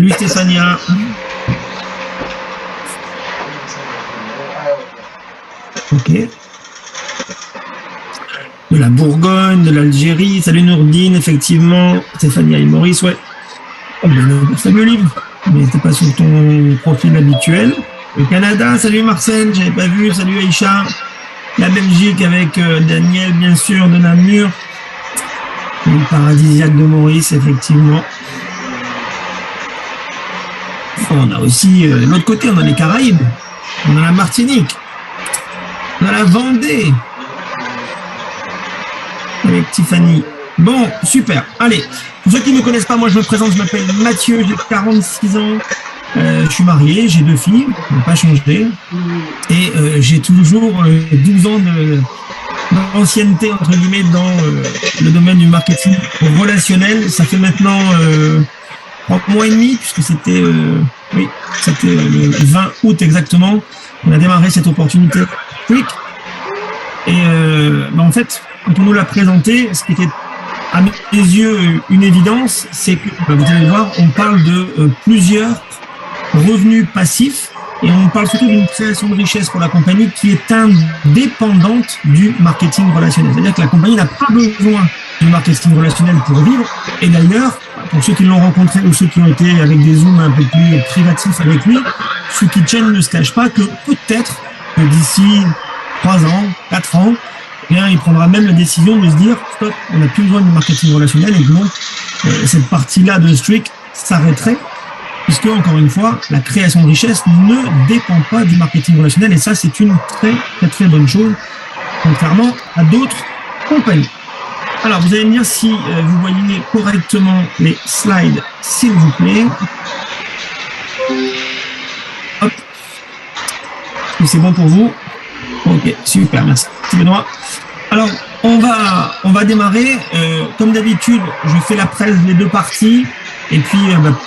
Salut Stéphania. Ok. De la Bourgogne, de l'Algérie. Salut Nourdine, effectivement. Stéphania et Maurice, ouais. Oh, ben, salut Olive. Mais c'était pas sur ton profil habituel. Le Canada, salut Marcel, j'avais pas vu. Salut Aïcha. La Belgique avec Daniel, bien sûr, de Namur. Le paradisiaque de Maurice, effectivement. On a aussi, de l'autre côté, on a les Caraïbes. On a la Martinique. On a la Vendée. Avec Tiffany. Bon, super. Allez, pour ceux qui ne me connaissent pas, moi je me présente, je m'appelle Mathieu, j'ai 46 ans. Je suis marié, j'ai 2 filles, je n'ai pas changé. Et j'ai toujours 12 ans d'ancienneté, entre guillemets, dans le domaine du marketing relationnel. Ça fait maintenant 3 mois et demi, puisque c'était le 20 août exactement. On a démarré cette opportunité quick. Et en fait, quand on nous l'a présenté, ce qui était à mes yeux une évidence, c'est que, vous allez voir, on parle de plusieurs revenus passifs et on parle surtout d'une création de richesse pour la compagnie qui est indépendante du marketing relationnel. C'est-à-dire que la compagnie n'a pas besoin du marketing relationnel pour vivre. Et d'ailleurs, pour ceux qui l'ont rencontré ou ceux qui ont été avec des zooms un peu plus privatifs avec lui, Suki Chen ne se cache pas que peut-être que d'ici 3 ans, 4 ans, eh bien, il prendra même la décision de se dire stop, on n'a plus besoin de marketing relationnel et donc cette partie-là de Streak s'arrêterait, puisque, encore une fois, la création de richesse ne dépend pas du marketing relationnel et ça, c'est une très, très, très bonne chose, contrairement à d'autres compagnies. Alors, vous allez me dire si vous voyez correctement les slides, s'il vous plaît. Hop. Est-ce que c'est bon pour vous? Ok, super, merci Benoît. Alors, on va démarrer. Comme d'habitude, je fais la presse des 2 parties. Et puis,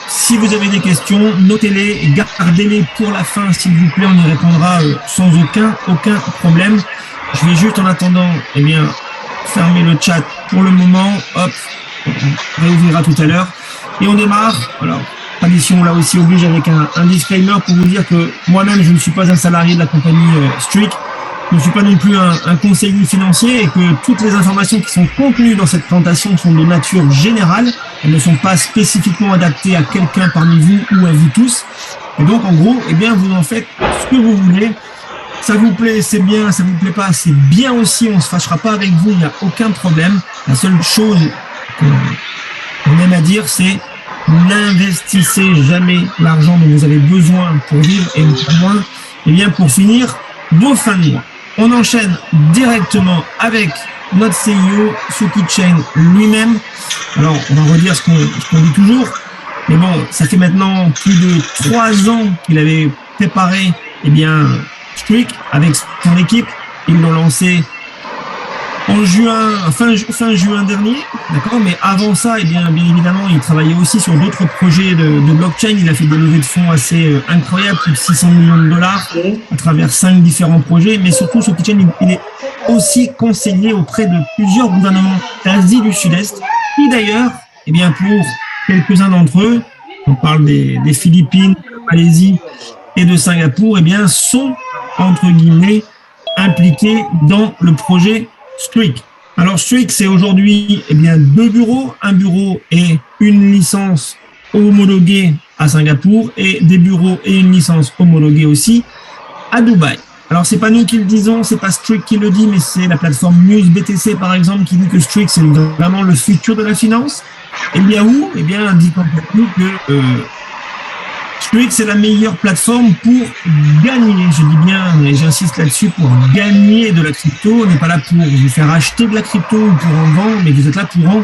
si vous avez des questions, notez-les et gardez-les pour la fin, s'il vous plaît. On y répondra sans aucun problème. Je vais juste, en attendant, eh bien, fermer le chat pour le moment. Hop, on réouvrira tout à l'heure. Et on démarre. Alors, tradition là aussi oblige avec un disclaimer pour vous dire que moi-même, je ne suis pas un salarié de la compagnie Streak. Je ne suis pas non plus un conseiller financier et que toutes les informations qui sont contenues dans cette présentation sont de nature générale. Elles ne sont pas spécifiquement adaptées à quelqu'un parmi vous ou à vous tous. Et donc, en gros, eh bien, vous en faites ce que vous voulez. Ça vous plaît, c'est bien. Ça vous plaît pas, c'est bien aussi. On ne se fâchera pas avec vous, il n'y a aucun problème. La seule chose qu'on aime à dire, c'est n'investissez jamais l'argent dont vous avez besoin pour vivre et au moins, eh bien, pour finir vos fins de mois. On enchaîne directement avec notre CEO, Suki Chen lui-même. Alors, on va redire ce qu'on dit toujours. Mais bon, ça fait maintenant plus de 3 ans qu'il avait préparé, eh bien, Streak avec son équipe. Ils l'ont lancé en juin, fin juin dernier, d'accord. Mais avant ça, eh bien évidemment, il travaillait aussi sur d'autres projets de blockchain. Il a fait des levées de fonds assez incroyables, plus de 600 millions de dollars à travers 5 différents projets. Mais surtout, ce blockchain, il est aussi conseiller auprès de plusieurs gouvernements d'Asie du Sud-Est, qui d'ailleurs, eh bien pour quelques-uns d'entre eux, on parle des Philippines, de la Malaisie et de Singapour, eh bien sont entre guillemets impliqués dans le projet Streak. Alors Streak, c'est aujourd'hui eh bien 2 bureaux, un bureau et une licence homologuée à Singapour et des bureaux et une licence homologuée aussi à Dubaï. Alors c'est pas nous qui le disons, c'est pas Streak qui le dit, mais c'est la plateforme News BTC par exemple qui dit que Streak c'est vraiment le futur de la finance. Et Yahoo, eh bien dit complètement que Streak, c'est la meilleure plateforme pour gagner, je dis bien, et j'insiste là-dessus, pour gagner de la crypto. On n'est pas là pour vous faire acheter de la crypto ou pour en vendre, mais vous êtes là pour en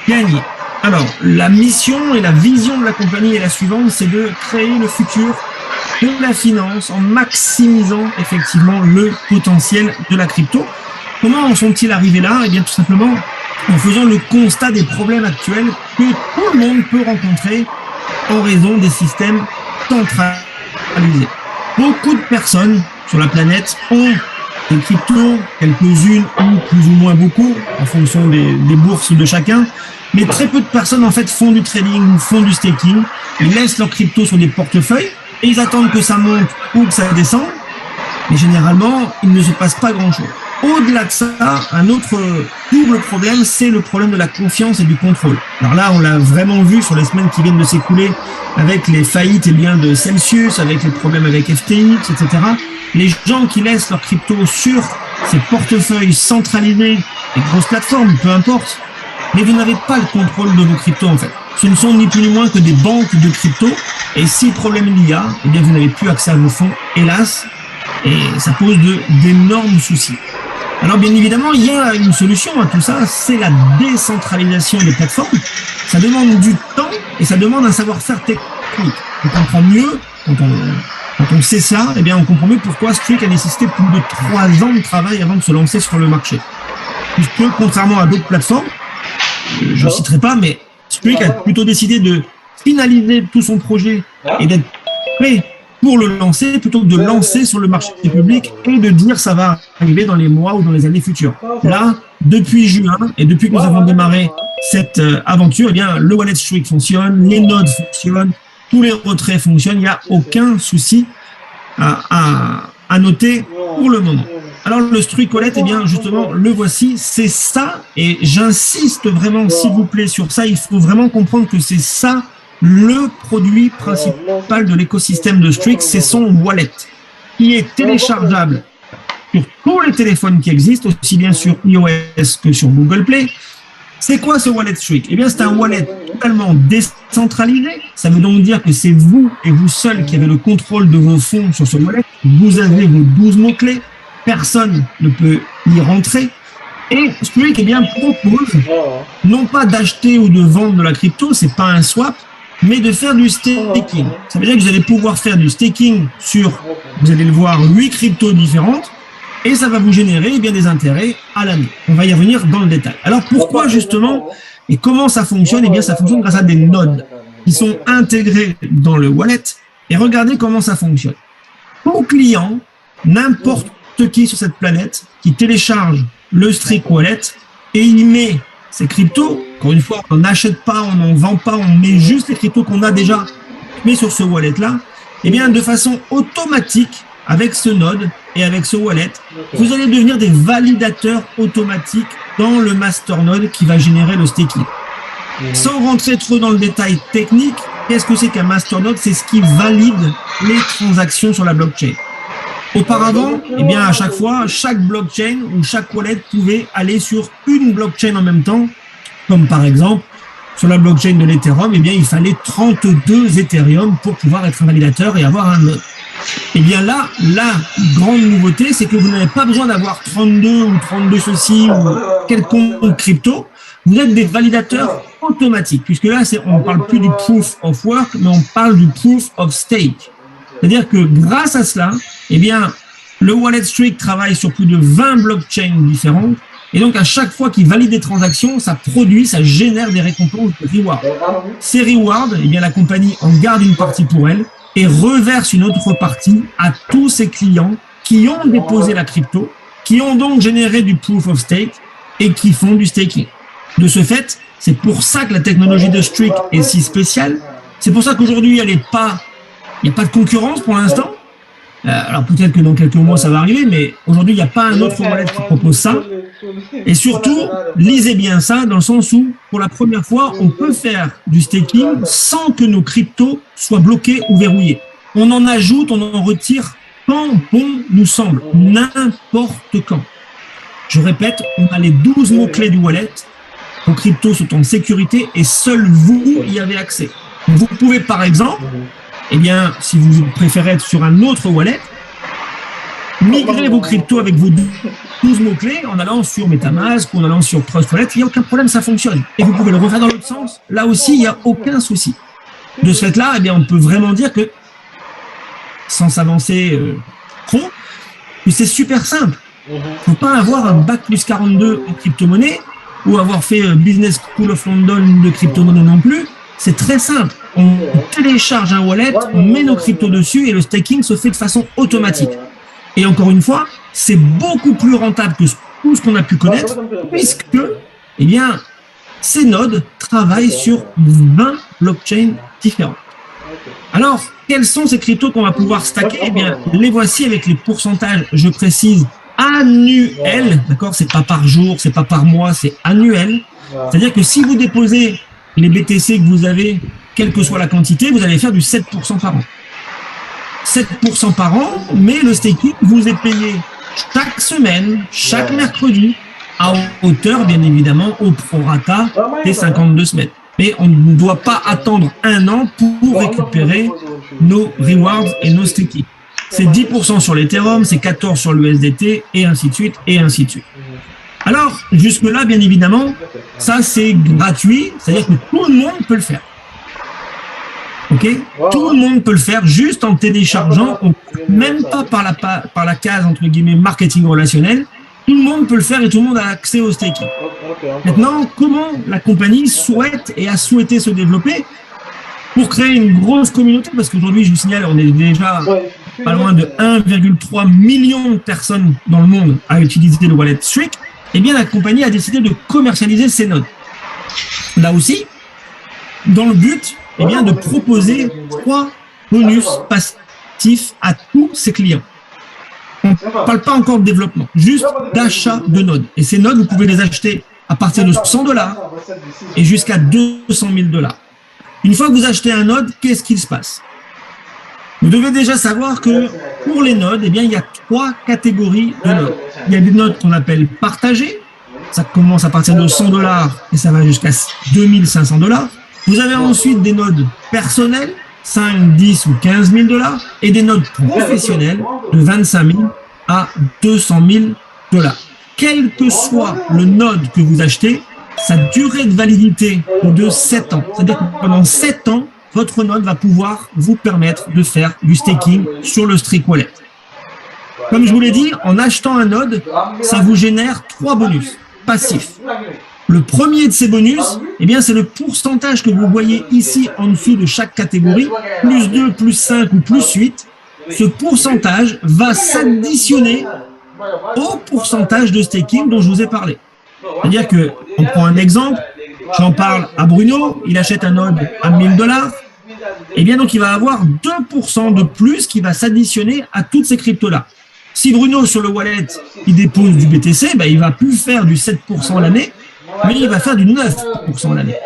gagner. Alors, la mission et la vision de la compagnie est la suivante, c'est de créer le futur de la finance en maximisant effectivement le potentiel de la crypto. Comment en sont-ils arrivés là? Eh bien, tout simplement en faisant le constat des problèmes actuels que tout le monde peut rencontrer en raison des systèmes centralisés. Beaucoup de personnes sur la planète ont des cryptos, quelques-unes ou plus ou moins beaucoup, en fonction des bourses de chacun, mais très peu de personnes en fait font du trading ou font du staking. ils laissent leur crypto sur des portefeuilles et ils attendent que ça monte ou que ça descende. Mais généralement, il ne se passe pas grand-chose. Au-delà de ça, un autre double problème, c'est le problème de la confiance et du contrôle. Alors là, on l'a vraiment vu sur les semaines qui viennent de s'écouler avec les faillites de Celsius, avec les problèmes avec FTX, etc. Les gens qui laissent leur crypto sur ces portefeuilles centralisés, les grosses plateformes, peu importe, mais vous n'avez pas le contrôle de vos cryptos en fait. Ce ne sont ni plus ni moins que des banques de crypto. Et si problème il y a, eh bien vous n'avez plus accès à vos fonds, hélas, et ça pose d'énormes soucis. Alors bien évidemment, il y a une solution à tout ça, c'est la décentralisation des plateformes. Ça demande du temps et ça demande un savoir-faire technique. On comprend mieux, quand on sait ça, eh bien on comprend mieux pourquoi Streak a nécessité plus de 3 ans de travail avant de se lancer sur le marché. Puisque contrairement à d'autres plateformes, je ne citerai pas, mais Streak a plutôt décidé de finaliser tout son projet et d'être prêt pour le lancer plutôt que de lancer sur le marché public et de dire ça va arriver dans les mois ou dans les années futures. Là, depuis juin et depuis que nous avons démarré cette aventure, eh bien, le wallet Streak fonctionne, les nodes fonctionnent, tous les retraits fonctionnent, il n'y a aucun souci à noter pour le moment. Alors le Streak Wallet, eh bien justement, le voici, c'est ça, et j'insiste vraiment, s'il vous plaît, sur ça, il faut vraiment comprendre que c'est ça le produit principal de l'écosystème de Streak, c'est son wallet, qui est téléchargeable sur tous les téléphones qui existent, aussi bien sur iOS que sur Google Play. C'est quoi ce wallet Streak? Eh bien, c'est un wallet totalement décentralisé. Ça veut donc dire que c'est vous et vous seul qui avez le contrôle de vos fonds sur ce wallet. Vous avez vos 12 mots-clés. Personne ne peut y rentrer. Et Streak, eh bien, propose non pas d'acheter ou de vendre de la crypto, c'est pas un swap, mais de faire du staking. Ça veut dire que vous allez pouvoir faire du staking sur, vous allez le voir, 8 cryptos différentes, et ça va vous générer eh bien, des intérêts à l'année. On va y revenir dans le détail. Alors pourquoi justement, et comment ça fonctionne? Eh bien, ça fonctionne grâce à des nodes qui sont intégrés dans le wallet, et regardez comment ça fonctionne. Ton client, n'importe qui sur cette planète, qui télécharge le Streak Wallet, et il met ces cryptos, encore une fois, on n'achète pas, on n'en vend pas, on met juste les cryptos qu'on a déjà mis sur ce wallet-là, et bien de façon automatique, avec ce node et avec ce wallet, vous allez devenir des validateurs automatiques dans le masternode qui va générer le staking. Sans rentrer trop dans le détail technique, qu'est-ce que c'est qu'un masternode? C'est ce qui valide les transactions sur la blockchain. Auparavant, eh bien, à chaque fois, chaque blockchain ou chaque wallet pouvait aller sur une blockchain en même temps, comme par exemple, sur la blockchain de l'Ethereum, eh bien, il fallait 32 Ethereum pour pouvoir être un validateur et avoir un node. Eh bien là, la grande nouveauté, c'est que vous n'avez pas besoin d'avoir 32 ou 32 ceci ou quelconque crypto. Vous êtes des validateurs automatiques, puisque là, on ne parle plus du proof of work, mais on parle du proof of stake. C'est-à-dire que grâce à cela, eh bien, le wallet Streak travaille sur plus de 20 blockchains différentes. Et donc, à chaque fois qu'il valide des transactions, ça génère des récompenses de rewards. Ces rewards, eh bien, la compagnie en garde une partie pour elle et reverse une autre partie à tous ses clients qui ont déposé la crypto, qui ont donc généré du proof of stake et qui font du staking. De ce fait, c'est pour ça que la technologie de Streak est si spéciale. C'est pour ça qu'aujourd'hui, il n'y a pas de concurrence pour l'instant. Alors peut-être que dans quelques mois, ça va arriver, mais aujourd'hui, il n'y a pas un autre wallet qui propose ça. Et surtout, lisez bien ça, dans le sens où, pour la première fois, on peut faire du staking sans que nos cryptos soient bloqués ou verrouillés. On en ajoute, on en retire quand bon nous semble, n'importe quand. Je répète, on a les 12 mots-clés du wallet, vos cryptos sont en sécurité et seul vous y avez accès. Vous pouvez, par exemple, eh bien, si vous préférez être sur un autre wallet, migrer vos cryptos avec vos 12 mots-clés en allant sur MetaMask ou en allant sur Trust Wallet, il n'y a aucun problème, ça fonctionne. Et vous pouvez le refaire dans l'autre sens, là aussi, il n'y a aucun souci. De ce fait-là, eh bien, on peut vraiment dire que, sans s'avancer trop, que c'est super simple. Il ne faut pas avoir un bac plus 42 en crypto-monnaie ou avoir fait Business School of London de crypto-monnaie non plus. C'est très simple. On télécharge un wallet, on met nos cryptos dessus et le staking se fait de façon automatique. Et encore une fois, c'est beaucoup plus rentable que tout ce qu'on a pu connaître, puisque, eh bien, ces nodes travaillent sur 20 blockchains différentes. Alors, quels sont ces cryptos qu'on va pouvoir stacker? Eh bien, les voici avec les pourcentages, je précise, annuels. D'accord? C'est pas par jour, c'est pas par mois, c'est annuel. C'est-à-dire que si vous déposez les BTC que vous avez, quelle que soit la quantité, vous allez faire du 7% par an. 7% par an, mais le staking vous est payé chaque semaine, chaque mercredi, à hauteur, bien évidemment, au prorata des 52 semaines. Mais on ne doit pas attendre un an pour récupérer nos rewards et nos staking. C'est 10% sur l'Ethereum, c'est 14% sur l'USDT, et ainsi de suite, et ainsi de suite. Alors, jusque-là, bien évidemment, ça c'est gratuit, c'est-à-dire que tout le monde peut le faire. Ok, tout le monde peut le faire juste en téléchargeant, même pas par la case entre guillemets marketing relationnel. Tout le monde peut le faire et tout le monde a accès au staking. Maintenant, comment la compagnie souhaite et a souhaité se développer pour créer une grosse communauté? Parce qu'aujourd'hui, je vous signale, on est déjà pas loin de 1,3 million de personnes dans le monde à utiliser le wallet Streak. Eh bien, la compagnie a décidé de commercialiser ses nodes. Là aussi, dans le but eh bien, de proposer 3 bonus passifs à tous ses clients. On ne parle pas encore de développement, juste d'achat de nodes. Et ces nodes, vous pouvez les acheter à partir de $100 et jusqu'à $200 000. Une fois que vous achetez un node, qu'est-ce qu'il se passe? Vous devez déjà savoir que pour les nodes, eh bien, il y a 3 catégories de nodes. Il y a des nodes qu'on appelle partagées. Ça commence à partir de $100 et ça va jusqu'à $2500. Vous avez ensuite des nodes personnelles, 5, 10 ou 15 000 $, et des nodes professionnelles de 25 000 à 200 000 $. Quel que soit le node que vous achetez, sa durée de validité est de 7 ans. C'est-à-dire que pendant 7 ans, votre node va pouvoir vous permettre de faire du staking sur le Streak Wallet. Comme je vous l'ai dit, en achetant un node, ça vous génère 3 bonus passifs. Le premier de ces bonus, eh bien, c'est le pourcentage que vous voyez ici en dessous de chaque catégorie, plus 2, plus 5 ou plus 8. Ce pourcentage va s'additionner au pourcentage de staking dont je vous ai parlé. C'est-à-dire que, on prend un exemple, j'en parle à Bruno, il achète un node à $1000, et bien donc il va avoir 2% de plus qui va s'additionner à toutes ces cryptos-là. Si Bruno, sur le wallet, il dépose du BTC, ben, il va plus faire du 7% l'année, mais il va faire du 9% l'année.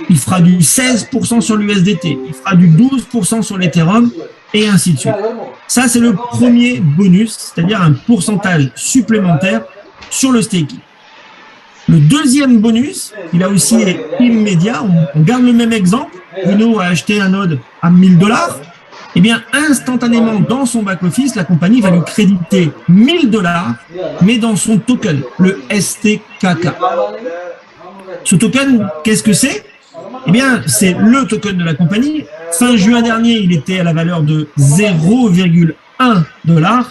Il fera du 16% sur l'USDT, il fera du 12% sur l'Ethereum, et ainsi de suite. Ça, c'est le premier bonus, c'est-à-dire un pourcentage supplémentaire sur le staking. Le deuxième bonus, il a aussi est immédiat. On garde le même exemple. Bruno a acheté un node à $1000. Eh bien, instantanément, dans son back-office, la compagnie va lui créditer $1000, mais dans son token, le STKK. Ce token, qu'est-ce que c'est? Eh bien, c'est le token de la compagnie. Fin juin dernier, il était à la valeur de 0,1 $.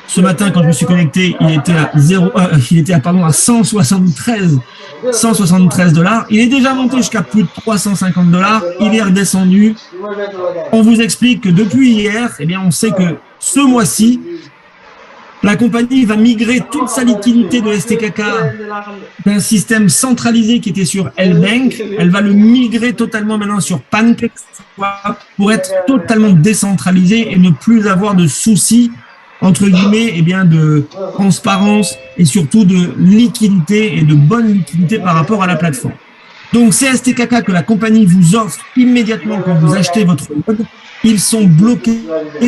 Ce matin, quand je me suis connecté, il était à 173 $. Il est déjà monté jusqu'à plus de 350 $. Il est redescendu. On vous explique que depuis hier, eh bien, on sait que ce mois-ci, la compagnie va migrer toute sa liquidité de STKK d'un système centralisé qui était sur L-Bank. Elle va le migrer totalement maintenant sur PancakeSwap pour être totalement décentralisé et ne plus avoir de soucis entre guillemets, eh bien, de transparence et surtout de liquidité et de bonne liquidité par rapport à la plateforme. Donc, ces STKK que la compagnie vous offre immédiatement quand vous achetez votre node, ils sont bloqués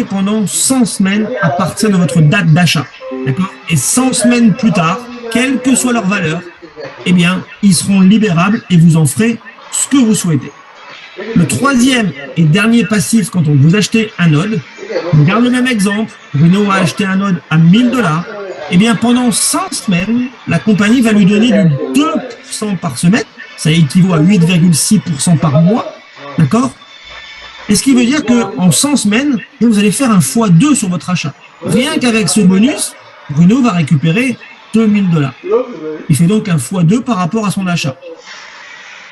pendant 100 semaines à partir de votre date d'achat. D'accord? Et 100 semaines plus tard, quelle que soit leur valeur, eh bien, ils seront libérables et vous en ferez ce que vous souhaitez. Le troisième et dernier passif quand on vous achetez un node, on garde le même exemple, Bruno a acheté un node à $1000, et bien pendant 100 semaines, la compagnie va lui donner du 2% par semaine, ça équivaut à 8,6% par mois, d'accord? Et ce qui veut dire qu'en 100 semaines, vous allez faire un x2 sur votre achat. Rien qu'avec ce bonus, Bruno va récupérer $2000. Il fait donc un x2 par rapport à son achat.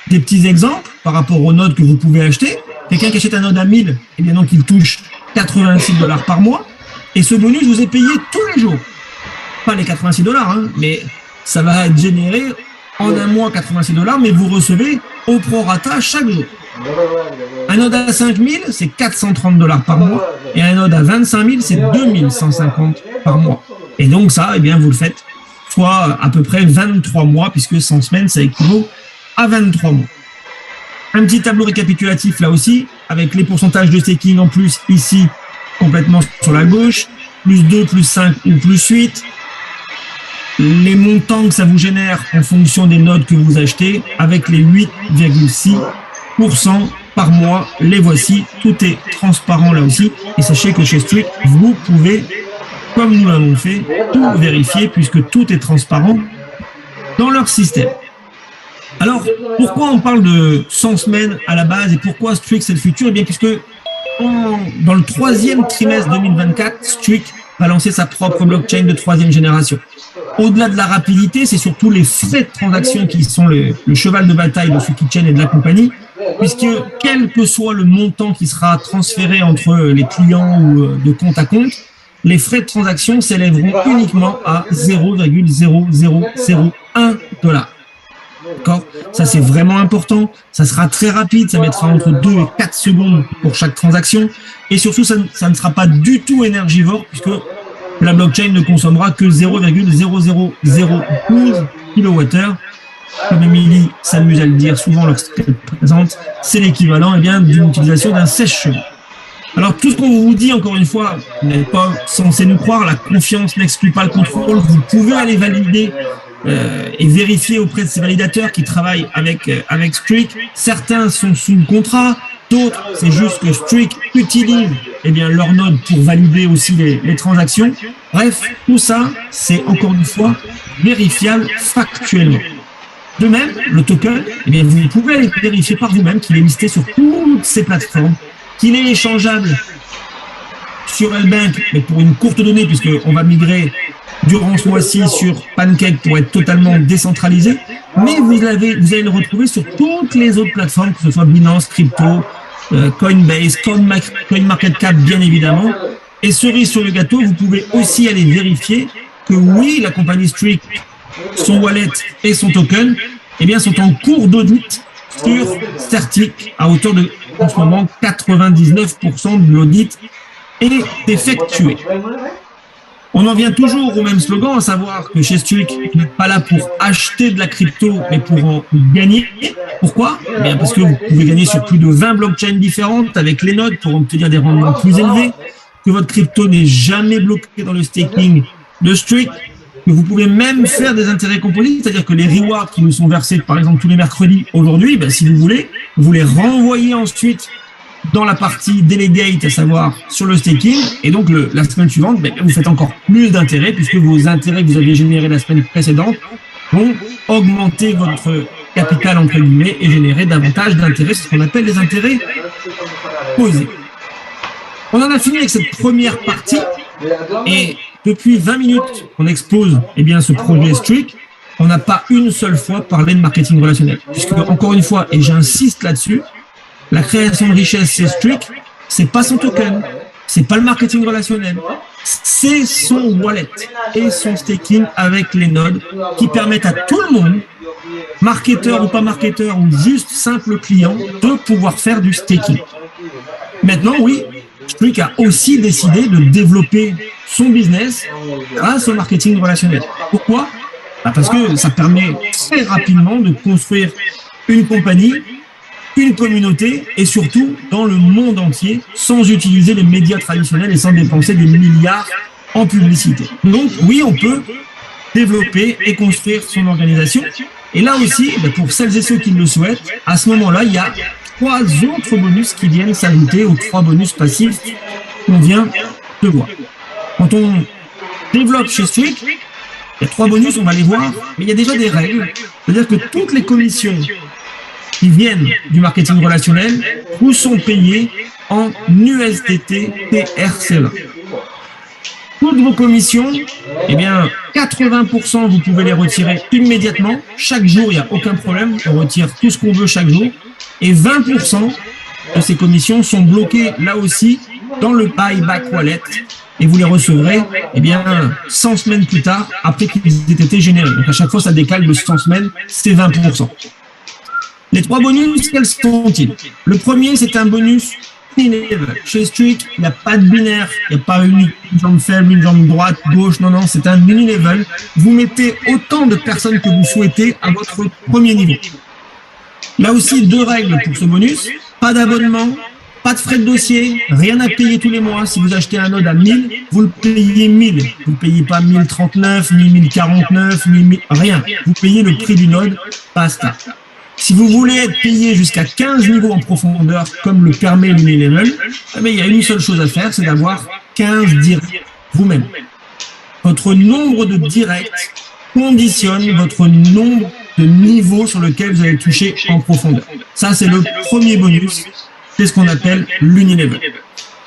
Des petits exemples par rapport aux nodes que vous pouvez acheter. Quelqu'un qui achète un node à 1000, et bien donc il touche $86 par mois. Et ce bonus vous est payé tous les jours. Pas les $86, hein, mais ça va être généré en un mois $86, mais vous recevez au prorata chaque jour. Un node à 5000, c'est 430 $ par mois. Et un node à 25 000, c'est 2150 par mois. Et donc ça, eh bien, vous le faites fois à peu près 23 mois, puisque 100 semaines, ça équivaut à 23 mois. Un petit tableau récapitulatif là aussi, avec les pourcentages de staking en plus ici, complètement sur la gauche, plus 2, plus 5 ou plus 8. Les montants que ça vous génère en fonction des nodes que vous achetez, avec les 8,6% par mois, les voici. Tout est transparent là aussi. Et sachez que chez Streak, vous pouvez, comme nous l'avons fait, tout vérifier puisque tout est transparent dans leur système. Alors, pourquoi on parle de 100 semaines à la base et pourquoi Streak c'est le futur? Eh bien, puisque dans le 3e trimestre 2024, Streak va lancer sa propre blockchain de 3e génération. Au-delà de la rapidité, c'est surtout les frais de transaction qui sont le cheval de bataille de Suki Chain et de la compagnie, puisque quel que soit le montant qui sera transféré entre les clients ou de compte à compte, les frais de transaction s'élèveront uniquement à 0,0001 $. D'accord? Ça, c'est vraiment important. Ça sera très rapide. Ça mettra entre 2 et 4 secondes pour chaque transaction. Et surtout, ça ne sera pas du tout énergivore puisque la blockchain ne consommera que 0,00012 kWh. Comme Émilie s'amuse à le dire souvent lorsqu'elle présente, c'est l'équivalent d'une utilisation d'un sèche-cheveux. Alors, tout ce qu'on vous dit, encore une fois, vous n'êtes pas censé nous croire. La confiance n'exclut pas le contrôle. Vous pouvez aller valider et vérifier auprès de ces validateurs qui travaillent avec Streak. Certains sont sous contrat, d'autres, c'est juste que Streak utilise leur node pour valider aussi les transactions. Bref, tout ça, c'est encore une fois vérifiable factuellement. De même, le token, vous pouvez aller vérifier par vous-même qu'il est listé sur toutes ces plateformes, qu'il est échangeable sur L-Bank, mais pour une courte donnée, puisqu'on va migrer durant ce mois-ci sur Pancake pour être totalement décentralisé, mais vous allez le retrouver sur toutes les autres plateformes, que ce soit Binance, Crypto, Coinbase, CoinMarketCap, bien évidemment. Et cerise sur le gâteau, vous pouvez aussi aller vérifier que oui, la compagnie Streak, son wallet et son token, sont en cours d'audit sur Certic à hauteur de, en ce moment, 99% de l'audit est effectué. On en vient toujours au même slogan, à savoir que chez Streak, vous n'êtes pas là pour acheter de la crypto, mais pour en gagner. Pourquoi? Parce que vous pouvez gagner sur plus de 20 blockchains différentes avec les nodes pour obtenir des rendements plus élevés, que votre crypto n'est jamais bloqué dans le staking de Streak, que vous pouvez même faire des intérêts composites, c'est-à-dire que les rewards qui nous sont versés, par exemple, tous les mercredis aujourd'hui, si vous voulez, vous les renvoyez ensuite dans la partie delegate, à savoir sur le staking, et donc la semaine suivante, vous faites encore plus d'intérêts, puisque vos intérêts que vous aviez générés la semaine précédente vont augmenter votre capital, entre guillemets, et générer davantage d'intérêts, c'est ce qu'on appelle les intérêts posés. On en a fini avec cette première partie, et depuis 20 minutes qu'on expose ce projet Streak, on n'a pas une seule fois parlé de marketing relationnel, puisque, encore une fois, et j'insiste là-dessus, la création de richesse, c'est Streak, c'est pas son token, c'est pas le marketing relationnel, c'est son wallet et son staking avec les nodes qui permettent à tout le monde, marketeur ou pas marketeur ou juste simple client, de pouvoir faire du staking. Maintenant, oui, Streak a aussi décidé de développer son business grâce au marketing relationnel. Pourquoi? Parce que ça permet très rapidement de construire une compagnie, une communauté et surtout dans le monde entier sans utiliser les médias traditionnels et sans dépenser des milliards en publicité. Donc oui, on peut développer et construire son organisation. Et là aussi, pour celles et ceux qui le souhaitent, à ce moment-là, il y a 3 autres bonus qui viennent s'ajouter aux 3 bonus passifs qu'on vient de voir. Quand on développe chez Streak, il y a 3 bonus, on va les voir, mais il y a déjà des règles. C'est-à-dire que toutes les commissions qui viennent du marketing relationnel vous sont payées en USDT TRC20. Toutes vos commissions, 80%, vous pouvez les retirer immédiatement. Chaque jour, il n'y a aucun problème. On retire tout ce qu'on veut chaque jour. Et 20% de ces commissions sont bloquées là aussi dans le buyback wallet. Et vous les recevrez 100 semaines plus tard, après qu'ils aient été générés. Donc à chaque fois, ça décale de 100 semaines, c'est 20%. Les 3 bonus, quels sont-ils? Le premier, c'est un bonus unilevel. Chez Streak, il n'y a pas de binaire, il n'y a pas une jambe faible, une jambe droite, gauche, non, c'est un unilevel. Vous mettez autant de personnes que vous souhaitez à votre premier niveau. Là aussi, 2 règles pour ce bonus. Pas d'abonnement, pas de frais de dossier, rien à payer tous les mois. Si vous achetez un node à 1000, vous le payez 1000. Vous ne payez pas 1039, ni 1049, ni rien. Vous payez le prix du node, basta. Si vous voulez être payé jusqu'à 15 niveaux en profondeur, comme le permet l'Unilevel, il y a une seule chose à faire, c'est d'avoir 15 directs vous-même. Votre nombre de directs conditionne votre nombre de niveaux sur lequel vous allez toucher en profondeur. Ça, c'est le premier bonus. C'est ce qu'on appelle l'Unilevel.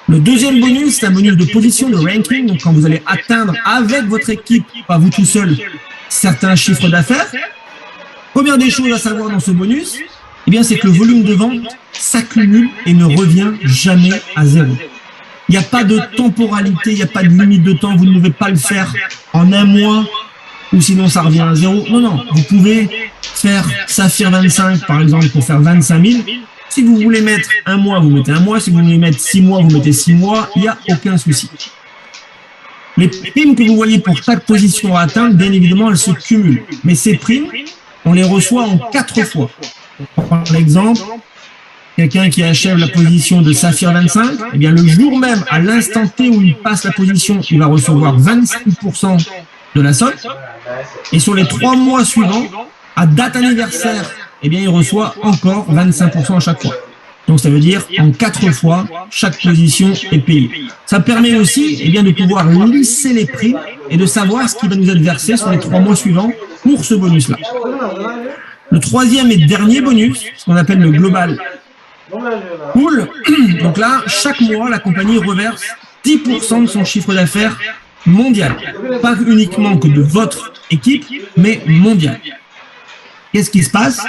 Le deuxième bonus, c'est un bonus de position, de ranking. Donc, quand vous allez atteindre avec votre équipe, pas vous tout seul, certains chiffres d'affaires. Première des choses à savoir dans ce bonus, eh bien, c'est que le volume de vente s'accumule et ne revient jamais à zéro. Il n'y a pas de temporalité, il n'y a pas de limite de temps. Vous ne devez pas le faire en un mois ou sinon ça revient à zéro. Non, vous pouvez faire Saphir 25, par exemple, pour faire 25 000. Si vous voulez mettre un mois, vous mettez un mois. Si vous voulez mettre 6 mois, vous mettez 6 mois. Il n'y a aucun souci. Les primes que vous voyez pour chaque position à atteindre, bien évidemment, elles se cumulent. Mais ces primes, on les reçoit en 4 fois. Par exemple, quelqu'un qui achève la position de Saphir 25, eh bien, le jour même, à l'instant T où il passe la position, il va recevoir 25% de la somme. Et sur les 3 mois suivants, à date anniversaire, eh bien, il reçoit encore 25% à chaque fois. Donc, ça veut dire en 4 fois, chaque position est payée. Ça permet aussi eh bien, de pouvoir lisser les prix et de savoir ce qui va nous être versé sur les 3 mois suivants pour ce bonus-là. Le troisième et dernier bonus, ce qu'on appelle le Global Pool. Donc là, chaque mois, la compagnie reverse 10% de son chiffre d'affaires mondial. Pas uniquement que de votre équipe, mais mondial. Qu'est-ce qui se passe?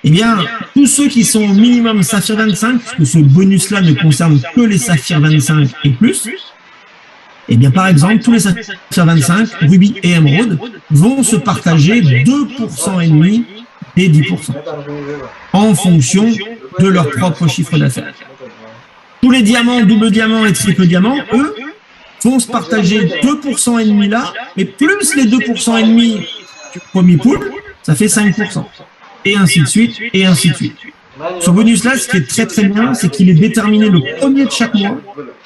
Eh bien, tous ceux qui sont au minimum Saphir 25, puisque ce bonus-là ne concerne que les Saphir 25 et plus, eh bien, par exemple, tous les Saphir 25, Ruby et Emerald, vont se partager 2,5% des 10%, en fonction de leur propre chiffre d'affaires. Tous les diamants, double diamant et triple diamant, eux, vont se partager 2,5% là, mais plus les 2,5% du premier pool, ça fait 5%. Et ainsi de suite, et ainsi de suite. Ce bonus-là, ce qui est très très bien, c'est qu'il est déterminé le premier de chaque mois.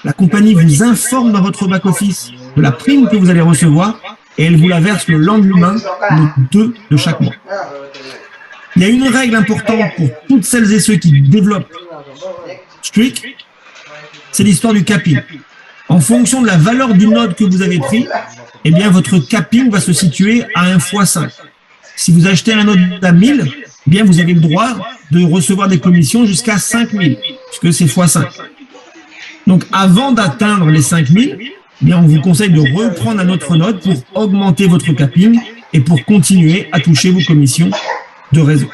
La compagnie vous informe dans votre back-office de la prime que vous allez recevoir et elle vous la verse le lendemain, le 2 de chaque mois. Il y a une règle importante pour toutes celles et ceux qui développent Streak, c'est l'histoire du capping. En fonction de la valeur du node que vous avez pris, eh bien votre capping va se situer à 1 x 5. Si vous achetez un node à 1000, eh bien vous avez le droit de recevoir des commissions jusqu'à 5000, puisque c'est x 5. Donc avant d'atteindre les 5000, eh bien on vous conseille de reprendre un autre node pour augmenter votre capping et pour continuer à toucher vos commissions de réseau.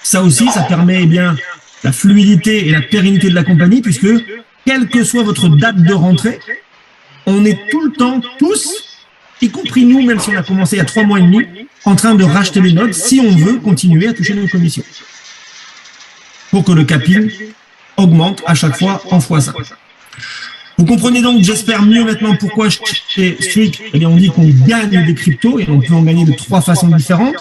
Ça aussi, ça permet eh bien la fluidité et la pérennité de la compagnie, puisque quelle que soit votre date de rentrée, on est tout le temps, tous, y compris nous, même si on a commencé il y a 3 mois et demi, en train de racheter les nodes si on veut continuer à toucher nos commissions. Pour que le capping augmente à chaque fois en x5. Vous comprenez donc, j'espère mieux maintenant pourquoi chez Streak, eh bien on dit qu'on gagne des cryptos et on peut en gagner de 3 façons différentes.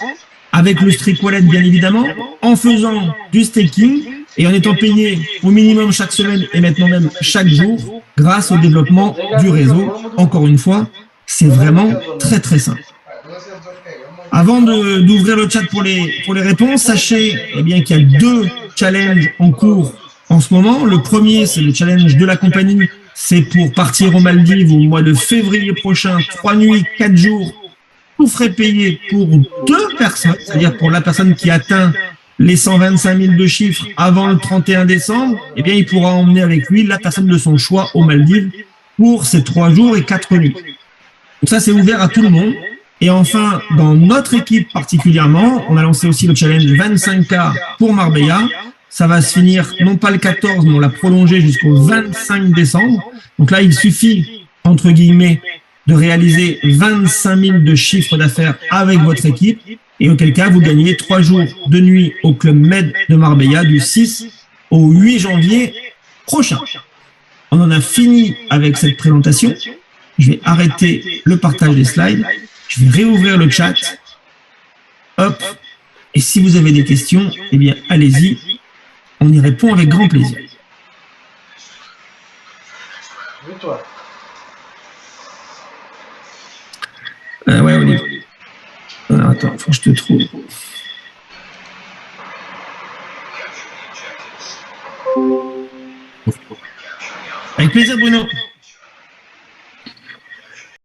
Avec le Streak Wallet, bien évidemment, en faisant du staking et en étant payé au minimum chaque semaine et maintenant même chaque jour grâce au développement du réseau. Encore une fois, c'est vraiment très très simple. Avant d'ouvrir le chat pour les réponses, sachez eh bien qu'il y a 2 challenges en cours en ce moment. Le premier, c'est le challenge de la compagnie. C'est pour partir aux Maldives au mois de février prochain, 3 nuits, 4 jours. Tout frais payé pour 2 personnes, c'est-à-dire pour la personne qui atteint les 125 000 de chiffres avant le 31 décembre, eh bien, il pourra emmener avec lui la personne de son choix aux Maldives pour ces 3 jours et 4 nuits. Donc ça, c'est ouvert à tout le monde. Et enfin, dans notre équipe particulièrement, on a lancé aussi le challenge 25K pour Marbella. Ça va se finir, non pas le 14, mais on l'a prolongé jusqu'au 25 décembre. Donc là, il suffit, entre guillemets, de réaliser 25 000 de chiffre d'affaires avec votre équipe Et auquel cas, vous gagnez 3 jours de nuit au Club Med de Marbella du 6 au 8 janvier prochain. On en a fini avec cette présentation. Je vais arrêter le partage des slides. Je vais réouvrir le chat. Hop. Et si vous avez des questions, eh bien, allez-y. On y répond avec grand plaisir. Ouais, Olivier. Alors, attends, faut que je te trouve. Avec plaisir, Bruno.